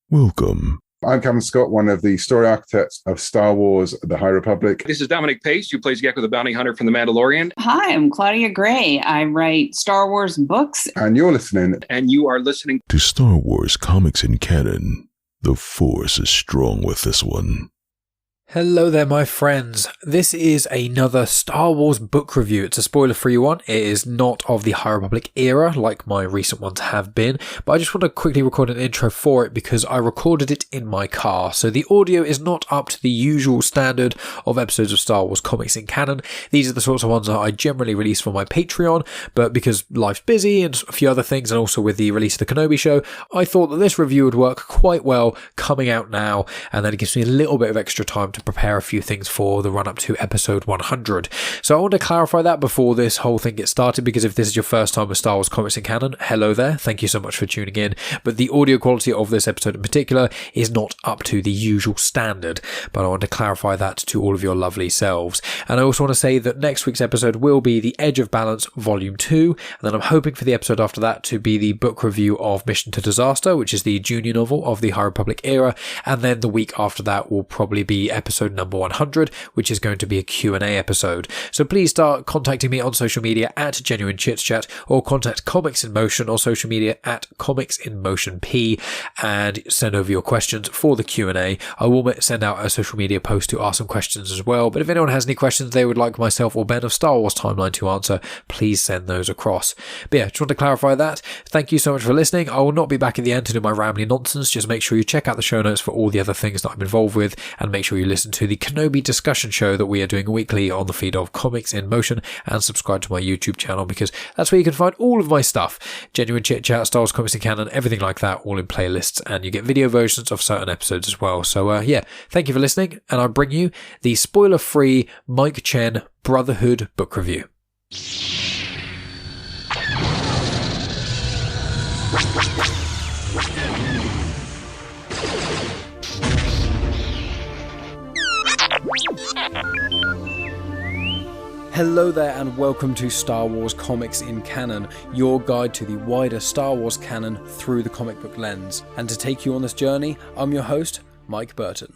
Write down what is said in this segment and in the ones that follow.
Welcome. I'm Cameron Scott, one of the story architects of Star Wars: The High Republic. This is Dominic Pace, who plays Gekko the Bounty Hunter from The Mandalorian. Hi, I'm Claudia Gray. I write Star Wars books. And you're listening. And you are listening to Star Wars Comics in Canon. The Force is strong with this one. Hello there, my friends. This is another Star Wars book review. It's a spoiler-free one. It is not of the High Republic era, like my recent ones have been, but I just want to quickly record an intro for it because I recorded it in my car. So the audio is not up to the usual standard of episodes of Star Wars Comics in Canon. These are the sorts of ones that I generally release for my Patreon, but because life's busy and a few other things, and also with the release of the Kenobi show, I thought that this review would work quite well coming out now, and then it gives me a little bit of extra time to prepare a few things for the run up to episode 100. So I want to clarify that before this whole thing gets started, because if this is your first time with Star Wars Comics in Canon, hello there, thank you so much for tuning in, but the audio quality of this episode in particular is not up to the usual standard, but I want to clarify that to all of your lovely selves. And I also want to say that next week's episode will be The Edge of Balance Volume 2, and then I'm hoping for the episode after that to be the book review of Mission to Disaster, which is the junior novel of the High Republic era, and then the week after that will probably be episode number 100, which is going to be a Q&A episode. So please start contacting me on social media at Genuine Chit-Chat, or contact Comics in Motion on social media at Comics in Motion P, and send over your questions for the Q&A. I will send out a social media post to ask some questions as well, but if anyone has any questions they would like myself or Ben of Star Wars Timeline to answer, please send those across. But yeah, just want to clarify that. Thank you so much for listening. I will not be back at the end to do my rambling nonsense. Just make sure you check out the show notes for all the other things that I'm involved with, and make sure you listen to the Kenobi discussion show that we are doing weekly on the feed of Comics in Motion, and subscribe to my YouTube channel, because that's where you can find all of my stuff. Genuine Chit-Chat, Star Wars Comics in Canon, everything like that, all in playlists, and you get video versions of certain episodes as well. So yeah, thank you for listening, and I bring you the spoiler-free Mike Chen Brotherhood book review. Hello there, and welcome to Star Wars Comics in Canon, your guide to the wider Star Wars canon through the comic book lens. And to take you on this journey, I'm your host, Mike Burton.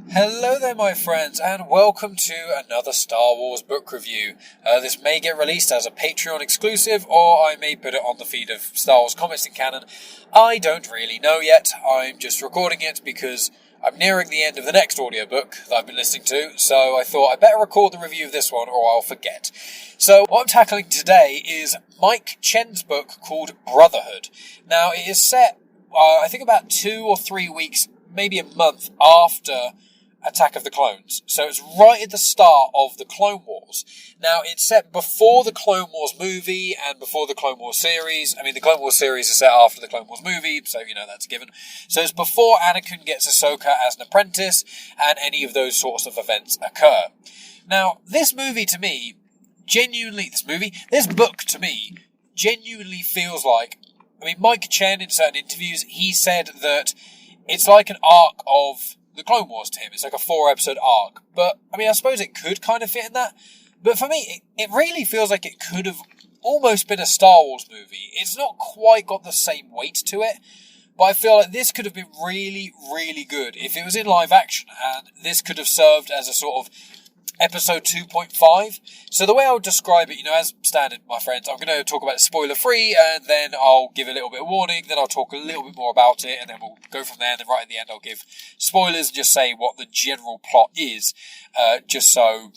Hello there, my friends, and welcome to another Star Wars book review. This may get released as a Patreon exclusive, or I may put it on the feed of Star Wars Comics in Canon. I don't really know yet. I'm just recording it because I'm nearing the end of the next audiobook that I've been listening to, so I thought I'd better record the review of this one or I'll forget. So what I'm tackling today is Mike Chen's book called Brotherhood. Now, it is set, I think about 2 or 3 weeks, maybe a month after Attack of the Clones. So it's right at the start of the Clone Wars. Now, it's set before the Clone Wars movie and before the Clone Wars series. I mean, the Clone Wars series is set after the Clone Wars movie, so, that's a given. So it's before Anakin gets Ahsoka as an apprentice and any of those sorts of events occur. Now, this book to me, genuinely feels like, Mike Chen, in certain interviews, he said that it's like an arc of the Clone Wars to him. It's like a 4-episode arc. But, I suppose it could kind of fit in that. But for me, it really feels like it could have almost been a Star Wars movie. It's not quite got the same weight to it, but I feel like this could have been really, really good if it was in live action, and this could have served as a sort of episode 2.5. So the way I would describe it, as standard, my friends, I'm going to talk about it spoiler-free, and then I'll give a little bit of warning, then I'll talk a little bit more about it, and then we'll go from there, and then right at the end I'll give spoilers and just say what the general plot is, just so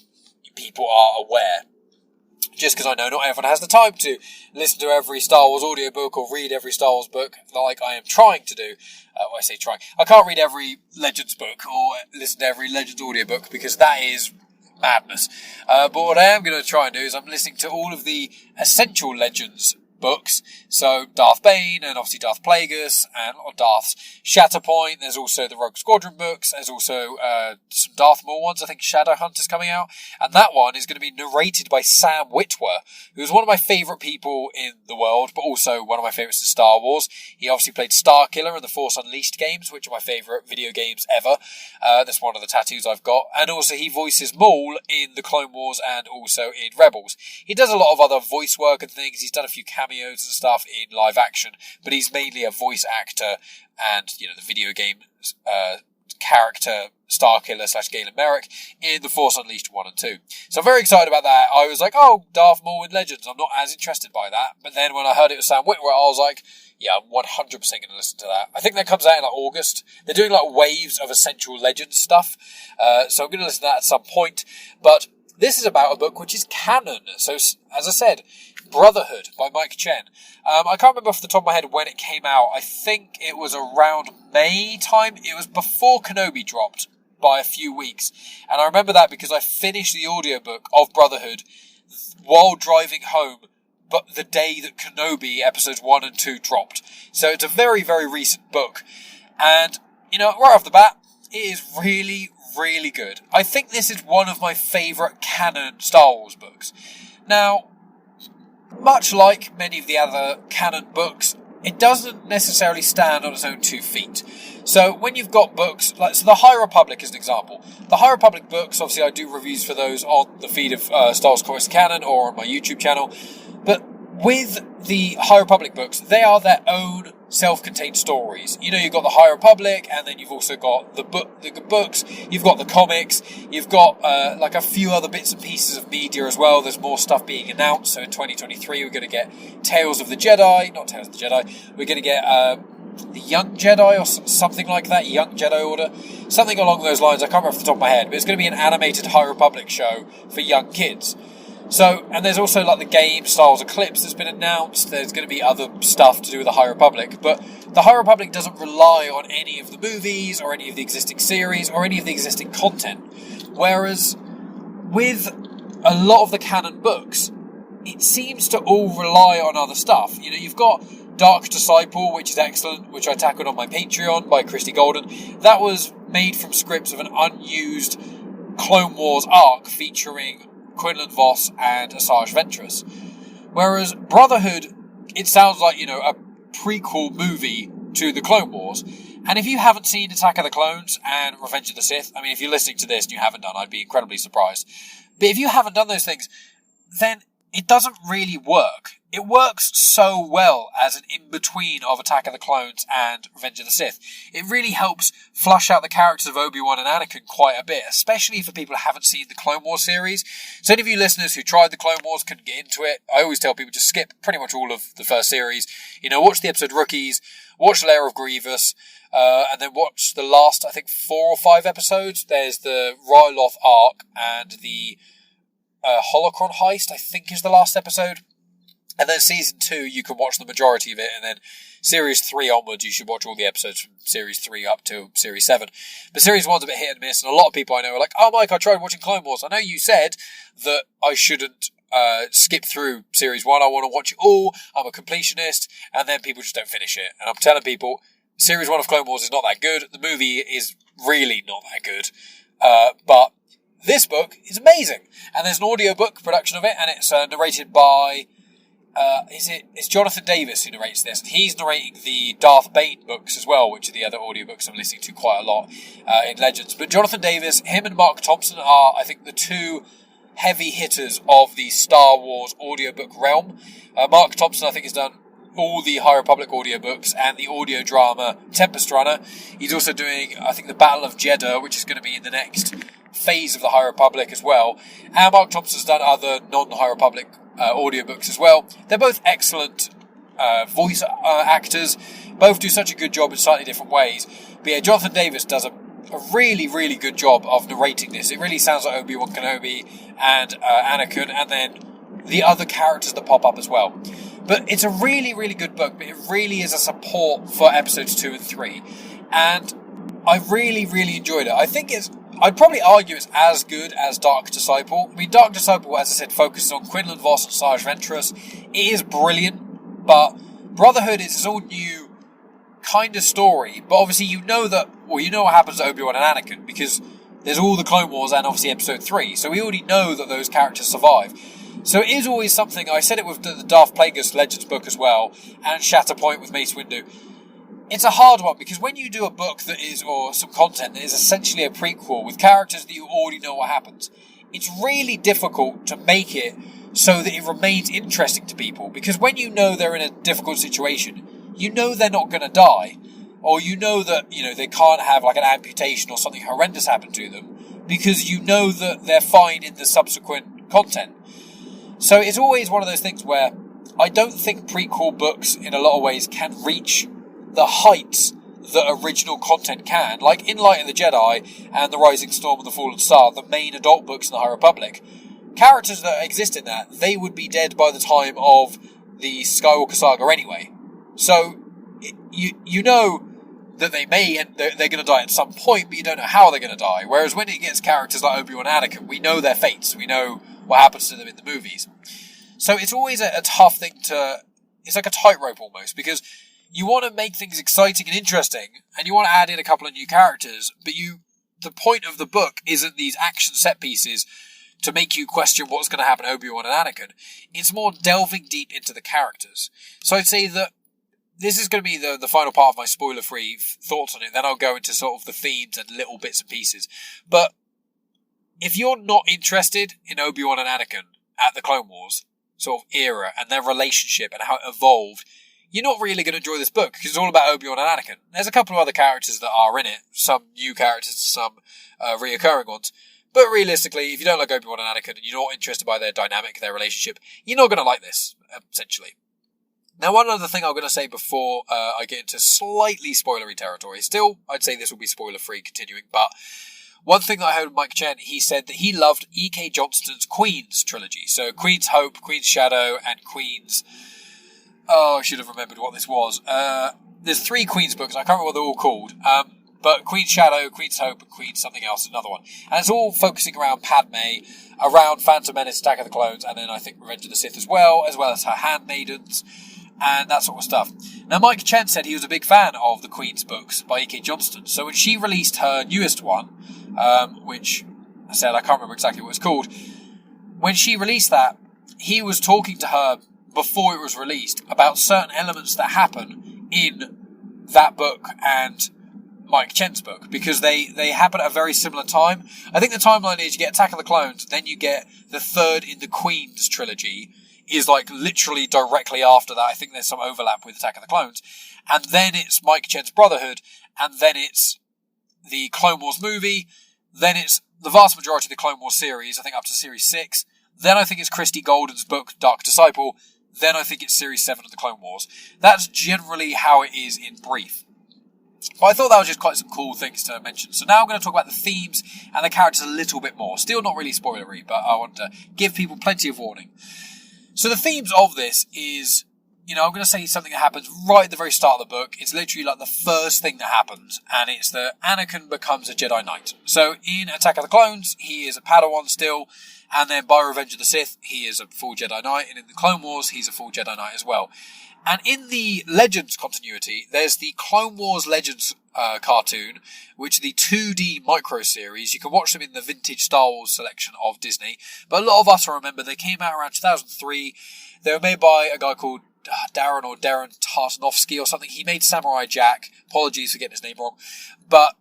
people are aware. Just because I know not everyone has the time to listen to every Star Wars audiobook or read every Star Wars book like I am trying to do. I say trying. I can't read every Legends book or listen to every Legends audiobook because that is madness. But what I am going to try and do is I'm listening to all of the essential Legends books. So Darth Bane and obviously Darth Plagueis and Darth Shatterpoint. There's also the Rogue Squadron books. There's also some Darth Maul ones. I think Shadowhunt is coming out. And that one is going to be narrated by Sam Witwer, who's one of my favourite people in the world, but also one of my favourites in Star Wars. He obviously played Starkiller in the Force Unleashed games, which are my favourite video games ever. That's one of the tattoos I've got. And also he voices Maul in the Clone Wars and also in Rebels. He does a lot of other voice work and things. He's done a few cameos and stuff in live action, but he's mainly a voice actor and, the video game character Starkiller / Galen Merrick in The Force Unleashed 1 and 2. So I'm very excited about that. I was like, oh, Darth Maul in Legends. I'm not as interested by that. But then when I heard it was Sam Witwer, I was like, yeah, I'm 100% going to listen to that. I think that comes out in August. They're doing waves of Essential Legends stuff. So I'm going to listen to that at some point. But this is about a book which is canon. So, as I said, Brotherhood by Mike Chen. I can't remember off the top of my head when it came out. I think it was around May time. It was before Kenobi dropped by a few weeks. And I remember that because I finished the audiobook of Brotherhood while driving home, but the day that Kenobi episodes 1 and 2 dropped. So it's a very, very recent book. And, right off the bat, it is really, really good. I think this is one of my favourite canon Star Wars books. Now, much like many of the other canon books, it doesn't necessarily stand on its own 2 feet. So when you've got books, so the High Republic is an example. The High Republic books, obviously I do reviews for those on the feed of Star Wars Comics Canon or on my YouTube channel. But with the High Republic books, they are their own self-contained stories. You've got the High Republic, and then you've also got the books, you've got the comics, you've got a few other bits and pieces of media as well. There's more stuff being announced. So in 2023, we're going to get Tales of the Jedi, not Tales of the Jedi, we're going to get the Young Jedi or something like that, Young Jedi Order, something along those lines. I can't remember off the top of my head, but it's going to be an animated High Republic show for young kids. So, and there's also the game Star Wars Eclipse that's been announced. There's going to be other stuff to do with the High Republic, but the High Republic doesn't rely on any of the movies or any of the existing series or any of the existing content. Whereas with a lot of the canon books, it seems to all rely on other stuff. You've got Dark Disciple, which is excellent, which I tackled on my Patreon by Christy Golden. That was made from scripts of an unused Clone Wars arc featuring Quinlan Vos and Asajj Ventress. Whereas Brotherhood, it sounds like, a prequel movie to the Clone Wars. And if you haven't seen Attack of the Clones and Revenge of the Sith, I mean, if you're listening to this and you haven't done, I'd be incredibly surprised. But if you haven't done those things, then it doesn't really work. It works so well as an in-between of Attack of the Clones and Revenge of the Sith. It really helps flush out the characters of Obi-Wan and Anakin quite a bit, especially for people who haven't seen the Clone Wars series. So any of you listeners who tried the Clone Wars couldn't get into it, I always tell people to skip pretty much all of the first series. Watch the episode Rookies, watch Lair of Grievous, and then watch the last, I think, 4 or 5 episodes. There's the Ryloth arc and the Holocron heist, I think, is the last episode. And then season 2, you can watch the majority of it. And then series 3 onwards, you should watch all the episodes from series 3 up to series 7. But series 1's a bit hit and miss. And a lot of people I know are like, oh, Mike, I tried watching Clone Wars. I know you said that I shouldn't skip through series 1. I want to watch it all. I'm a completionist. And then people just don't finish it. And I'm telling people, series 1 of Clone Wars is not that good. The movie is really not that good. But this book is amazing. And there's an audiobook production of it. And it's narrated by... it's Jonathan Davis who narrates this. He's narrating the Darth Bane books as well, which are the other audiobooks I'm listening to quite a lot in Legends. But Jonathan Davis, him and Mark Thompson are, I think, the 2 heavy hitters of the Star Wars audiobook realm. Mark Thompson, I think, has done all the High Republic audiobooks and the audio drama Tempest Runner. He's also doing, I think, the Battle of Jeddah, which is going to be in the next phase of the High Republic as well. And Mark Thompson's done other non-High Republic audiobooks as well. They're both excellent voice actors. Both do such a good job in slightly different ways. But yeah, Jonathan Davis does a really, really good job of narrating this. It really sounds like Obi-Wan Kenobi and Anakin, and then the other characters that pop up as well. But it's a really, really good book, but it really is a support for episodes 2 and 3. And I really, really enjoyed it. I think I'd probably argue it's as good as Dark Disciple. I mean, Dark Disciple, as I said, focuses on Quinlan Vos and Asajj Ventress. It is brilliant, But Brotherhood is this all new kind of story, but obviously you know what happens to Obi-Wan and Anakin, because there's all the Clone Wars and obviously Episode 3, so we already know that those characters survive. So it is always something, I said it with the Darth Plagueis Legends book as well, and Shatterpoint with Mace Windu. It's a hard one, because when you do a book that is, or some content that is essentially a prequel with characters that you already know what happens, it's really difficult to make it so that it remains interesting to people, because when you know they're in a difficult situation, you know they're not going to die, or you know that, they can't have like an amputation or something horrendous happen to them, because you know that they're fine in the subsequent content. So it's always one of those things where I don't think prequel books in a lot of ways can reach the heights that original content can. Like in Light of the Jedi and The Rising Storm and The Fallen Star, the main adult books in the High Republic, characters that exist in that, they would be dead by the time of the Skywalker saga anyway. So you know that they may, and they're going to die at some point, but you don't know how they're going to die. Whereas when it gets characters like Obi-Wan and Anakin, we know their fates. We know what happens to them in the movies. So it's always a tough thing it's like a tightrope almost, because you want to make things exciting and interesting, and you want to add in a couple of new characters, but the point of the book isn't these action set pieces to make you question what's going to happen to Obi-Wan and Anakin. It's more delving deep into the characters. So I'd say that this is going to be the final part of my spoiler-free thoughts on it. Then I'll go into sort of the themes and little bits and pieces. But if you're not interested in Obi-Wan and Anakin at the Clone Wars sort of era and their relationship and how it evolved, you're not really going to enjoy this book, because it's all about Obi-Wan and Anakin. There's a couple of other characters that are in it, some new characters, some reoccurring ones. But realistically, if you don't like Obi-Wan and Anakin and you're not interested by their dynamic, their relationship, you're not going to like this, essentially. Now, one other thing I'm going to say before I get into slightly spoilery territory. Still, I'd say this will be spoiler-free continuing, but one thing that I heard of Mike Chen, he said that he loved E.K. Johnston's Queen's trilogy. So Queen's Hope, Queen's Shadow, and Queen's... Oh, I should have remembered what this was. There's 3 Queen's books. I can't remember what they're all called. But Queen's Shadow, Queen's Hope, and Queen's something else, another one. And it's all focusing around Padmé, around Phantom Menace, Attack of the Clones, and then I think Revenge of the Sith as well as her handmaidens, and that sort of stuff. Now, Mike Chen said he was a big fan of the Queen's books by E.K. Johnston. So when she released her newest one, which I said I can't remember exactly what it's called, when she released that, he was talking to her before it was released about certain elements that happen in that book and Mike Chen's book, because they happen at a very similar time. I think the timeline is you get Attack of the Clones, then you get the third in the Queen's trilogy is like literally directly after that. I think there's some overlap with Attack of the Clones. And then it's Mike Chen's Brotherhood, and then it's the Clone Wars movie, then it's the vast majority of the Clone Wars series, I think up to Series 6, then I think it's Christy Golden's book, Dark Disciple, then I think it's Series 7 of the Clone Wars. That's generally how it is in brief. But I thought that was just quite some cool things to mention. So now I'm going to talk about the themes and the characters a little bit more. Still not really spoilery, but I want to give people plenty of warning. So the themes of this is, I'm going to say something that happens right at the very start of the book. It's literally like the first thing that happens, and it's that Anakin becomes a Jedi Knight. So in Attack of the Clones, he is a Padawan still, and then by Revenge of the Sith, he is a full Jedi Knight, and in the Clone Wars, he's a full Jedi Knight as well. And in the Legends continuity, there's the Clone Wars Legends cartoon, which are the 2D micro series. You can watch them in the vintage Star Wars selection of Disney. But a lot of us will remember they came out around 2003. They were made by a guy called Darren Tartanovsky or something. He made Samurai Jack. Apologies for getting his name wrong. But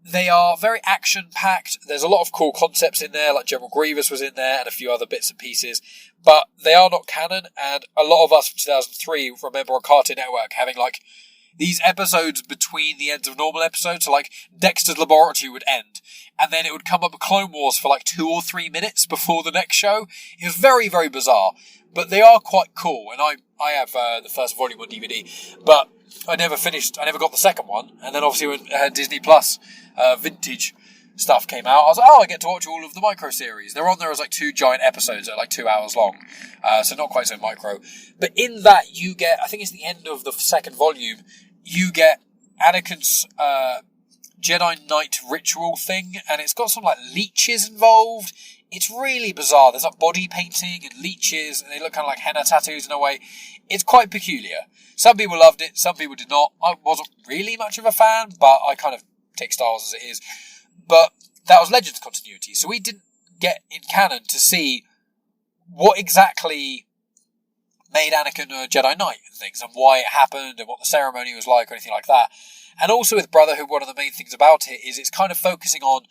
they are very action-packed. There's a lot of cool concepts in there, like General Grievous was in there and a few other bits and pieces. But they are not canon, and a lot of us from 2003 remember on Cartoon Network having, like, these episodes between the ends of normal episodes. So, like, Dexter's Laboratory would end, and then it would come up with Clone Wars for, like, 2 or 3 minutes before the next show. It was very, very bizarre. But they are quite cool, and I have the first volume on DVD, but I never got the second one. And then obviously when Disney Plus vintage stuff came out, I was like, I get to watch all of the micro series. They're on there as like 2 giant episodes that are like 2 hours long, so not quite so micro. But in that you get, I think it's the end of the second volume, you get Anakin's Jedi Knight ritual thing, and it's got some like leeches involved. It's really bizarre. There's like body painting and leeches, and they look kind of like henna tattoos in a way. It's quite peculiar. Some people loved it, some people did not. I wasn't really much of a fan, but I kind of take Star Wars as it is. But that was Legends continuity, so we didn't get in canon to see what exactly made Anakin a Jedi Knight and things, and why it happened, and what the ceremony was like, or anything like that. And also with Brotherhood, one of the main things about it is it's kind of focusing on,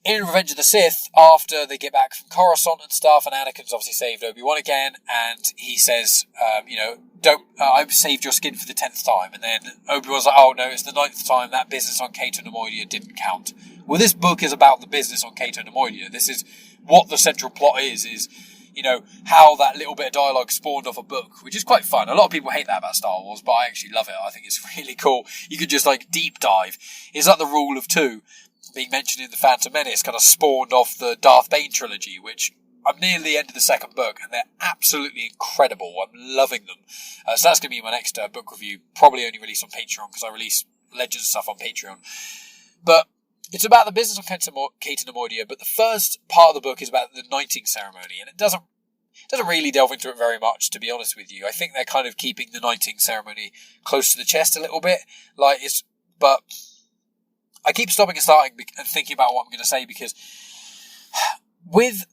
in Revenge of the Sith, after they get back from Coruscant and stuff, and Anakin's obviously saved Obi-Wan again, and he says, I've saved your skin for the 10th time. And then Obi-Wan's like, oh no, it's the 9th time, that business on Cato Neimoidia didn't count. Well, this book is about the business on Cato Neimoidia. This is what the central plot is, how that little bit of dialogue spawned off a book, which is quite fun. A lot of people hate that about Star Wars, but I actually love it. I think it's really cool. You could just deep dive. It's like the rule of two being mentioned in The Phantom Menace, kind of spawned off the Darth Bane trilogy, which I'm near the end of the second book, and they're absolutely incredible. I'm loving them. So that's going to be my next book review, probably only released on Patreon, because I release Legends stuff on Patreon. But it's about the business of Cato Neimoidia, but the first part of the book is about the knighting ceremony, and it doesn't really delve into it very much, to be honest with you. I think they're kind of keeping the knighting ceremony close to the chest a little bit. But I keep stopping and starting and thinking about what I'm going to say, because with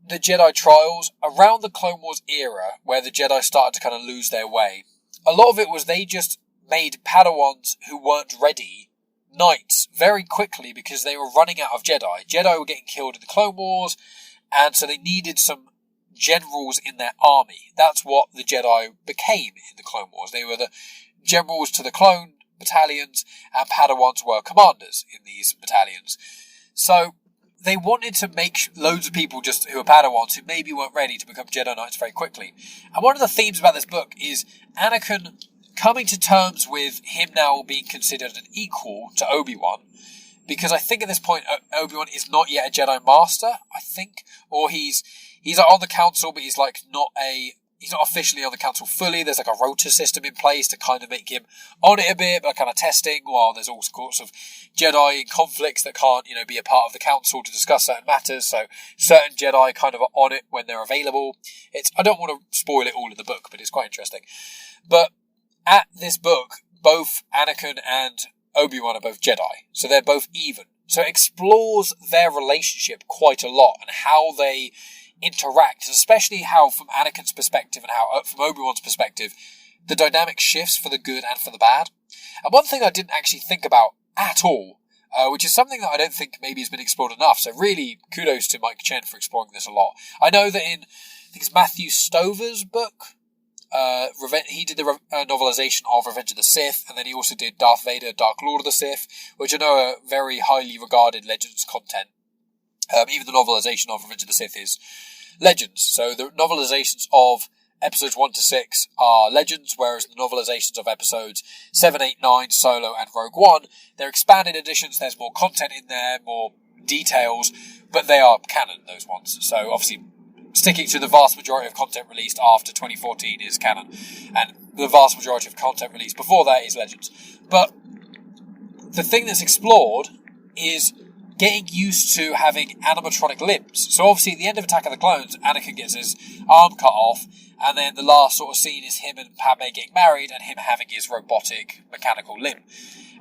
the Jedi trials, around the Clone Wars era, where the Jedi started to kind of lose their way, a lot of it was they just made Padawans who weren't ready knights very quickly because they were running out of Jedi. Jedi were getting killed in the Clone Wars, and so they needed some generals in their army. That's what the Jedi became in the Clone Wars. They were the generals to the clone battalions, and Padawans were commanders in these battalions. So they wanted to make loads of people just who are Padawans who maybe weren't ready to become Jedi Knights very quickly. And one of the themes about this book is Anakin coming to terms with him now being considered an equal to Obi-Wan, because I think at this point Obi-Wan is not yet a Jedi Master, I think, or he's on the council, but he's not officially on the council fully. There's a rota system in place to kind of make him on it a bit, but kind of testing, while there's all sorts of Jedi in conflicts that can't, be a part of the council to discuss certain matters. So certain Jedi kind of are on it when they're available. I don't want to spoil it all in the book, but it's quite interesting. But at this book, both Anakin and Obi-Wan are both Jedi, so they're both even. So it explores their relationship quite a lot and how they interact, especially how from Anakin's perspective and how from Obi-Wan's perspective, the dynamic shifts for the good and for the bad. And one thing I didn't actually think about at all, which is something that I don't think maybe has been explored enough, so really kudos to Mike Chen for exploring this a lot. I know that I think it's Matthew Stover's book, he did the novelization of Revenge of the Sith, and then he also did Darth Vader, Dark Lord of the Sith, which I know are very highly regarded Legends content. Even the novelization of Revenge of the Sith is Legends. So the novelizations of episodes 1 to 6 are Legends, whereas the novelizations of episodes 7, 8, 9, Solo, and Rogue One, they're expanded editions. There's more content in there, more details, but they are canon, those ones. So obviously, sticking to the vast majority of content released after 2014 is canon, and the vast majority of content released before that is Legends. But the thing that's explored is getting used to having animatronic limbs. So obviously at the end of Attack of the Clones, Anakin gets his arm cut off, and then the last sort of scene is him and Padmé getting married and him having his robotic mechanical limb.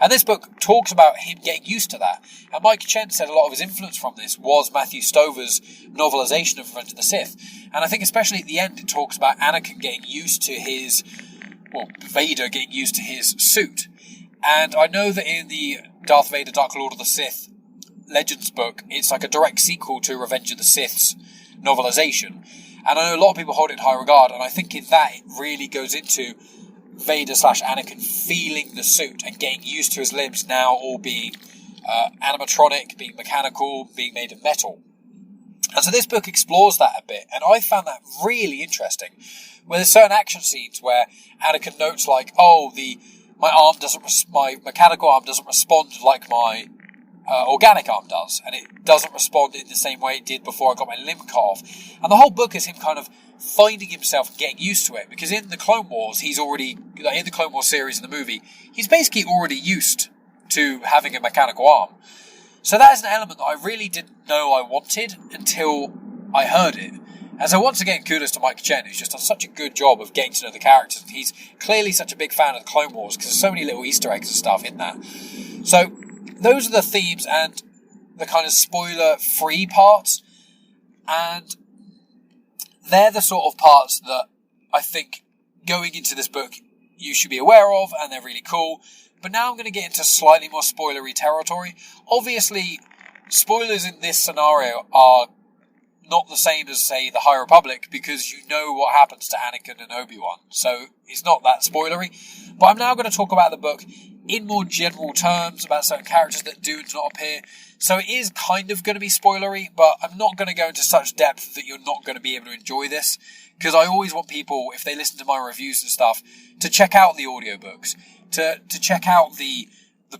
And this book talks about him getting used to that. And Mike Chen said a lot of his influence from this was Matthew Stover's novelization of Revenge of the Sith. And I think especially at the end it talks about Anakin getting used to Vader getting used to his suit. And I know that in the Darth Vader Dark Lord of the Sith Legends book, it's like a direct sequel to Revenge of the Sith's novelization. And I know a lot of people hold it in high regard, and I think in that it really goes into Vader/Anakin feeling the suit and getting used to his limbs now all being animatronic, being mechanical, being made of metal. And so this book explores that a bit, and I found that really interesting. Where there's certain action scenes where Anakin notes like, my mechanical arm doesn't respond like my organic arm does, and it doesn't respond in the same way it did before I got my limb cut off. And the whole book is him kind of finding himself and getting used to it, because in the Clone Wars, in the Clone Wars series in the movie, he's basically already used to having a mechanical arm. So that is an element that I really didn't know I wanted until I heard it. And so once again, kudos to Mike Chen, who's just done such a good job of getting to know the characters. He's clearly such a big fan of the Clone Wars because there's so many little Easter eggs and stuff in that. So those are the themes and the kind of spoiler-free parts. And they're the sort of parts that I think going into this book you should be aware of, and they're really cool. But now I'm going to get into slightly more spoilery territory. Obviously, spoilers in this scenario are not the same as, say, the High Republic, because you know what happens to Anakin and Obi-Wan. So it's not that spoilery. But I'm now going to talk about the book in more general terms about certain characters that do not appear. So it is kind of going to be spoilery, but I'm not going to go into such depth that you're not going to be able to enjoy this. Because I always want people, if they listen to my reviews and stuff, to check out the audiobooks, to check out the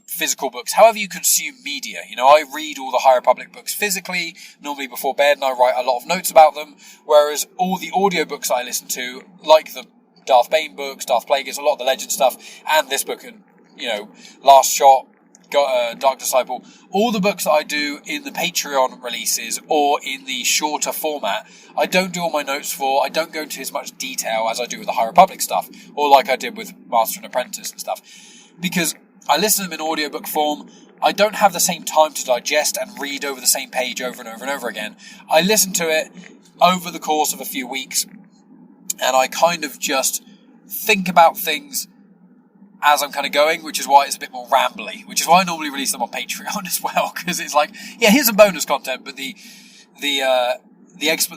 physical books, however you consume media. You know, I read all the High Republic books physically, normally before bed, and I write a lot of notes about them, whereas all the audiobooks I listen to, like the Darth Bane books, Darth Plagueis, a lot of the Legend stuff, and this book, and, you know, Last Shot, Dark Disciple, all the books that I do in the Patreon releases or in the shorter format, I don't do all my notes for, I don't go into as much detail as I do with the High Republic stuff, or like I did with Master and Apprentice and stuff, because I listen to them in audiobook form. I don't have the same time to digest and read over the same page over and over and over again. I listen to it over the course of a few weeks, and I kind of just think about things as I'm kind of going, which is why it's a bit more rambly, which is why I normally release them on Patreon as well, because it's like, yeah, here's some bonus content, but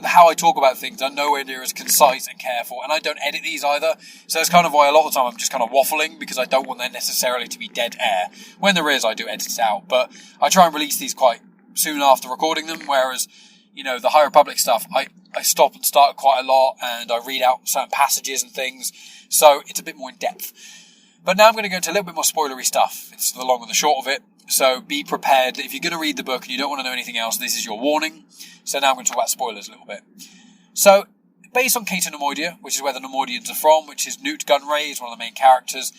how I talk about things are nowhere near as concise and careful, and I don't edit these either, so it's kind of why a lot of the time I'm just kind of waffling, because I don't want there necessarily to be dead air. When there is, I do edit it out, but I try and release these quite soon after recording them, whereas, you know, the High Republic stuff, I stop and start quite a lot, and I read out certain passages and things, so it's a bit more in depth. But now I'm going to go into a little bit more spoilery stuff. It's the long and the short of it. So be prepared that if you're going to read the book and you don't want to know anything else, this is your warning. So now I'm going to talk about spoilers a little bit. So, based on Cato Neimoidia, which is where the Neimoidians are from, which is Newt Gunray, is one of the main characters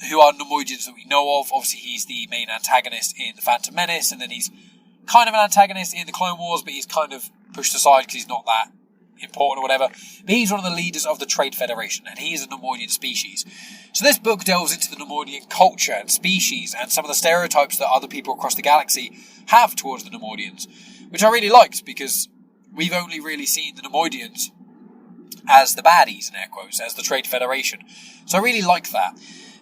who are Neimoidians that we know of. Obviously, he's the main antagonist in The Phantom Menace, and then he's kind of an antagonist in the Clone Wars, but he's kind of pushed aside because he's not that important or whatever. But he's one of the leaders of the Trade Federation, and he is a Neimoidian species. So this book delves into the Neimoidian culture and species and some of the stereotypes that other people across the galaxy have towards the Neimoidians, which I really liked, because we've only really seen the Neimoidians as the baddies, in air quotes, as the Trade Federation. So I really like that.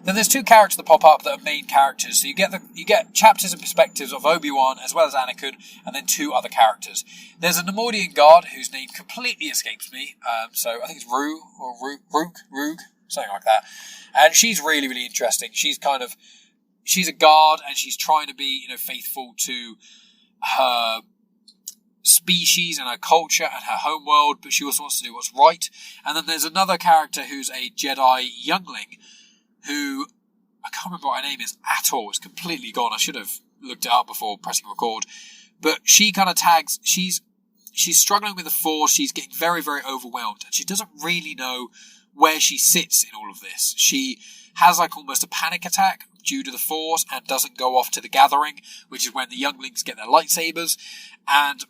Then there's two characters that pop up that are main characters. So you get chapters and perspectives of Obi-Wan as well as Anakin, and then two other characters. There's a Neimoidian guard whose name completely escapes me. So I think it's Roog, something like that. And she's really, really interesting. She's a guard, and she's trying to be, you know, faithful to her species and her culture and her homeworld, but she also wants to do what's right. And then there's another character who's a Jedi youngling, who, I can't remember what her name is at all. It's completely gone. I should have looked it up before pressing record. But she kind of tags, she's struggling with the Force. She's getting very, very overwhelmed. And she doesn't really know where she sits in all of this. She has like almost a panic attack due to the Force and doesn't go off to the gathering, which is when the younglings get their lightsabers. And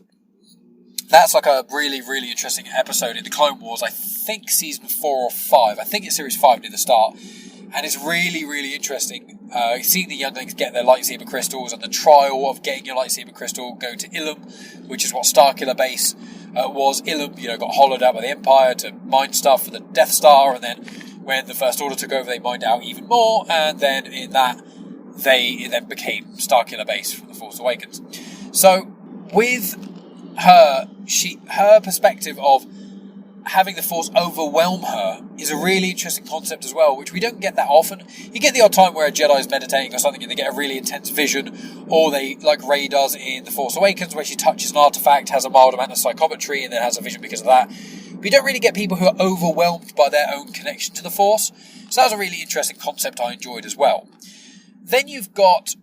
that's like a really, really interesting episode in the Clone Wars. I think season 4 or 5. I think it's series 5 near the start. And it's really, really interesting seeing the younglings get their lightsaber crystals and the trial of getting your lightsaber crystal, go to Ilum, which is what Starkiller Base was. Ilum, you know, got hollowed out by the Empire to mine stuff for the Death Star, and then when the First Order took over, they mined out even more, and then in that, it then became Starkiller Base from The Force Awakens. So, with her perspective of having the Force overwhelm her is a really interesting concept as well, which we don't get that often. You get the odd time where a Jedi is meditating or something and they get a really intense vision, or they, like Rey does in The Force Awakens, where she touches an artifact, has a mild amount of psychometry, and then has a vision because of that. But you don't really get people who are overwhelmed by their own connection to the Force. So that was a really interesting concept I enjoyed as well. Then you've got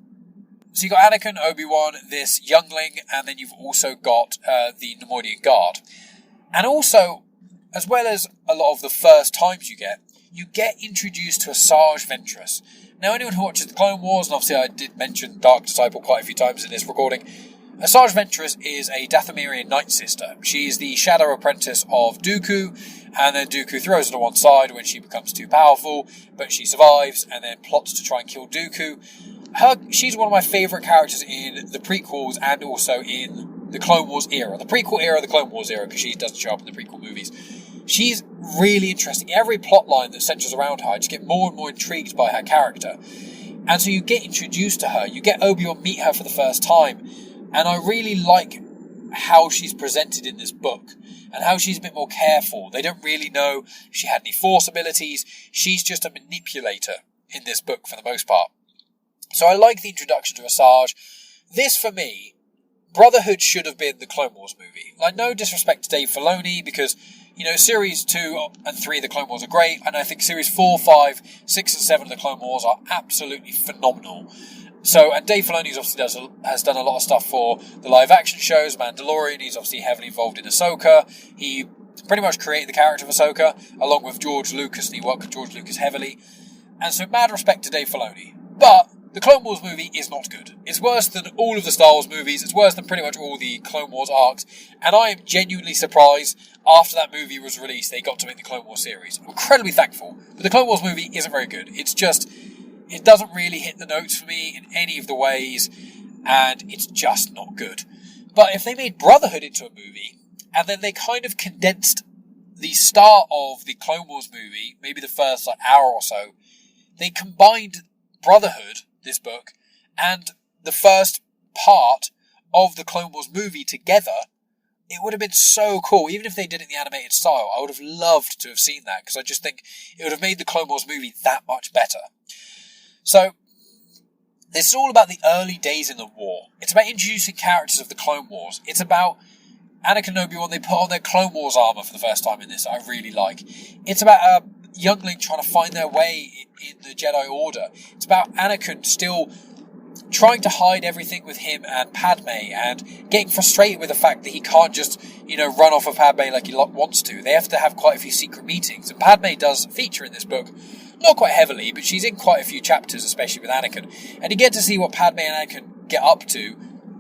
Anakin, Obi-Wan, this youngling, and then you've also got the Neimoidian Guard. And also, as well as a lot of the first times you get introduced to Asajj Ventress, Now, anyone who watches the Clone Wars, and obviously I did mention Dark Disciple quite a few times in this recording, Asajj Ventress is a Dathomirian Night Sister. She is the shadow apprentice of Dooku, and then Dooku throws her to one side when she becomes too powerful, but she survives and then plots to try and kill Dooku. She's one of my favourite characters in the prequels and also in the Clone Wars era. The prequel era, the Clone Wars era, because she doesn't show up in the prequel movies. She's really interesting. Every plot line that centres around her, I just get more and more intrigued by her character. And so you get introduced to her, you get Obi-Wan meet her for the first time, and I really like how she's presented in this book, and how she's a bit more careful. They don't really know if she had any Force abilities. She's just a manipulator in this book for the most part. So I like the introduction to Asajj. This, for me, Brotherhood should have been the Clone Wars movie. Like, no disrespect to Dave Filoni, because, you know, Series 2 and 3 of the Clone Wars are great, and I think Series 4, 5, 6 and 7 of the Clone Wars are absolutely phenomenal. So, and Dave Filoni obviously has done a lot of stuff for the live-action shows, Mandalorian. He's obviously heavily involved in Ahsoka. He pretty much created the character of Ahsoka, along with George Lucas, and he worked with George Lucas heavily. And so, mad respect to Dave Filoni. But the Clone Wars movie is not good. It's worse than all of the Star Wars movies. It's worse than pretty much all the Clone Wars arcs. And I am genuinely surprised after that movie was released, they got to make the Clone Wars series. I'm incredibly thankful. But the Clone Wars movie isn't very good. It's just, it doesn't really hit the notes for me in any of the ways. And it's just not good. But if they made Brotherhood into a movie, and then they kind of condensed the start of the Clone Wars movie, maybe the first hour or so, they combined Brotherhood, this book, and the first part of the Clone Wars movie together, it would have been so cool. Even if they did it in the animated style, I would have loved to have seen that, because I just think it would have made the Clone Wars movie that much better. So, this is all about the early days in the war. It's about introducing characters of the Clone Wars. It's about Anakin and Obi-Wan, they put on their Clone Wars armour for the first time in this, I really like. It's about a youngling trying to find their way in the Jedi Order. It's about Anakin still trying to hide everything with him and Padmé, and getting frustrated with the fact that he can't just, run off of Padmé like he wants to. They have to have quite a few secret meetings, and Padmé does feature in this book, not quite heavily, but she's in quite a few chapters, especially with Anakin, and you get to see what Padmé and Anakin get up to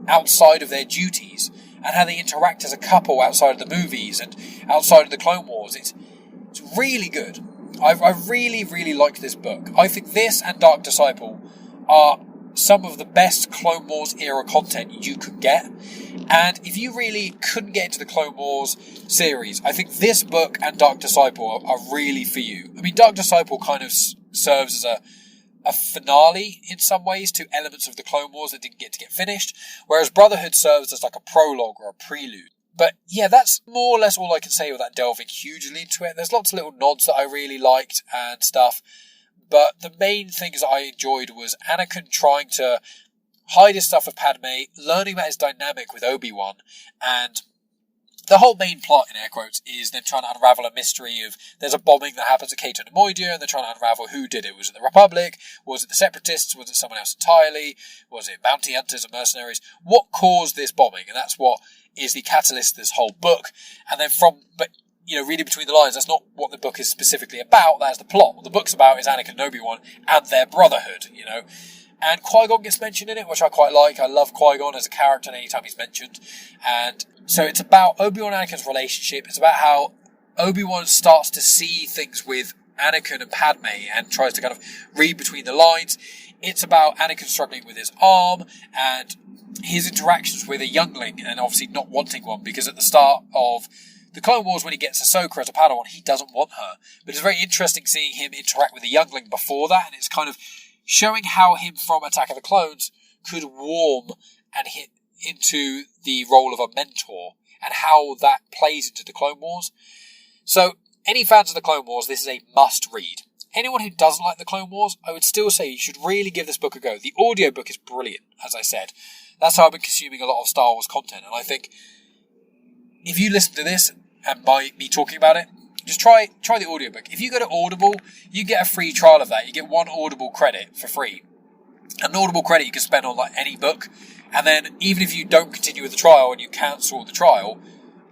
outside of their duties, and how they interact as a couple outside of the movies and outside of the Clone Wars. It's really good. I really, really like this book. I think this and Dark Disciple are some of the best Clone Wars era content you could get. And if you really couldn't get into the Clone Wars series, I think this book and Dark Disciple are really for you. I mean, Dark Disciple kind of serves as a finale in some ways to elements of the Clone Wars that didn't get finished, whereas Brotherhood serves as like a prologue or a prelude. But yeah, that's more or less all I can say without delving hugely into it. There's lots of little nods that I really liked and stuff, but the main things that I enjoyed was Anakin trying to hide his stuff with Padmé, learning about his dynamic with Obi-Wan, and the whole main plot, in air quotes, is them trying to unravel a mystery of, there's a bombing that happens at Cato Neimoidia, and they're trying to unravel who did it. Was it the Republic? Was it the Separatists? Was it someone else entirely? Was it bounty hunters and mercenaries? What caused this bombing? And that's what is the catalyst of this whole book. And then reading between the lines, that's not what the book is specifically about, that's the plot. What the book's about is Anakin and Obi-Wan and their brotherhood, And Qui-Gon gets mentioned in it, which I quite like. I love Qui-Gon as a character anytime he's mentioned. And so it's about Obi-Wan and Anakin's relationship. It's about how Obi-Wan starts to see things with Anakin and Padmé and tries to kind of read between the lines. It's about Anakin struggling with his arm and his interactions with a youngling, and obviously not wanting one, because at the start of the Clone Wars, when he gets Ahsoka as a Padawan, he doesn't want her. But it's very interesting seeing him interact with a youngling before that, and it's kind of showing how him from Attack of the Clones could warm and hit into the role of a mentor, and how that plays into the Clone Wars. So, any fans of the Clone Wars, this is a must-read. Anyone who doesn't like the Clone Wars, I would still say you should really give this book a go. The audiobook is brilliant, as I said. That's how I've been consuming a lot of Star Wars content, and I think if you listen to this, and by me talking about it, just try the audiobook. If you go to Audible, you get a free trial of that. You get one Audible credit for free. An Audible credit you can spend on any book, and then even if you don't continue with the trial and you cancel the trial,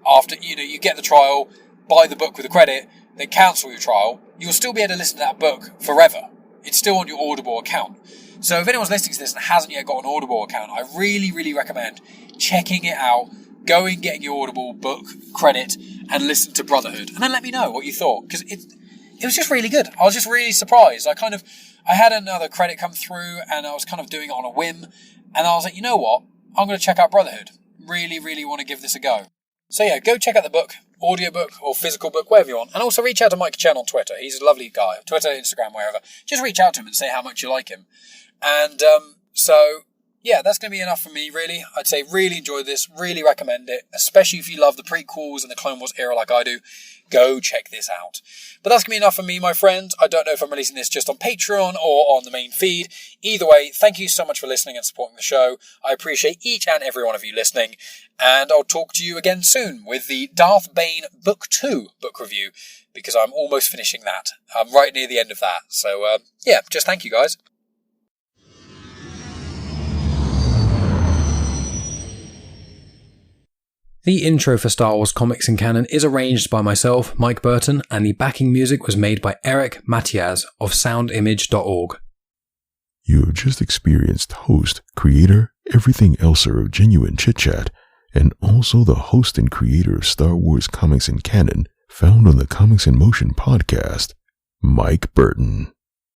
after you get the trial, buy the book with the credit, then cancel your trial, you'll still be able to listen to that book forever. it's still on your Audible account. So if anyone's listening to this and hasn't yet got an Audible account, I really, really recommend checking it out, going, getting your Audible book credit, and listen to Brotherhood. And then let me know what you thought, because it was just really good. I was just really surprised. I had another credit come through, and I was kind of doing it on a whim, and I was like, you know what? I'm going to check out Brotherhood. Really, really want to give this a go. So yeah, go check out the book, audiobook or physical book, wherever you want. And also reach out to Mike Chen on Twitter. He's a lovely guy. Twitter, Instagram, wherever. Just reach out to him and say how much you like him. And so, yeah, that's going to be enough for me, really. I'd say really enjoy this, really recommend it, especially if you love the prequels and the Clone Wars era like I do. Go check this out. But that's going to be enough for me, my friends. I don't know if I'm releasing this just on Patreon or on the main feed. Either way, thank you so much for listening and supporting the show. I appreciate each and every one of you listening. And I'll talk to you again soon with the Darth Bane Book 2 book review, because I'm almost finishing that. I'm right near the end of that. So, yeah, just thank you, guys. The intro for Star Wars Comics in Canon is arranged by myself, Mike Burton, and the backing music was made by Eric Matias of soundimage.org. You have just experienced host, creator, everything elser of genuine Chit-Chat, and also the host and creator of Star Wars Comics in Canon, found on the Comics in Motion podcast, Mike Burton.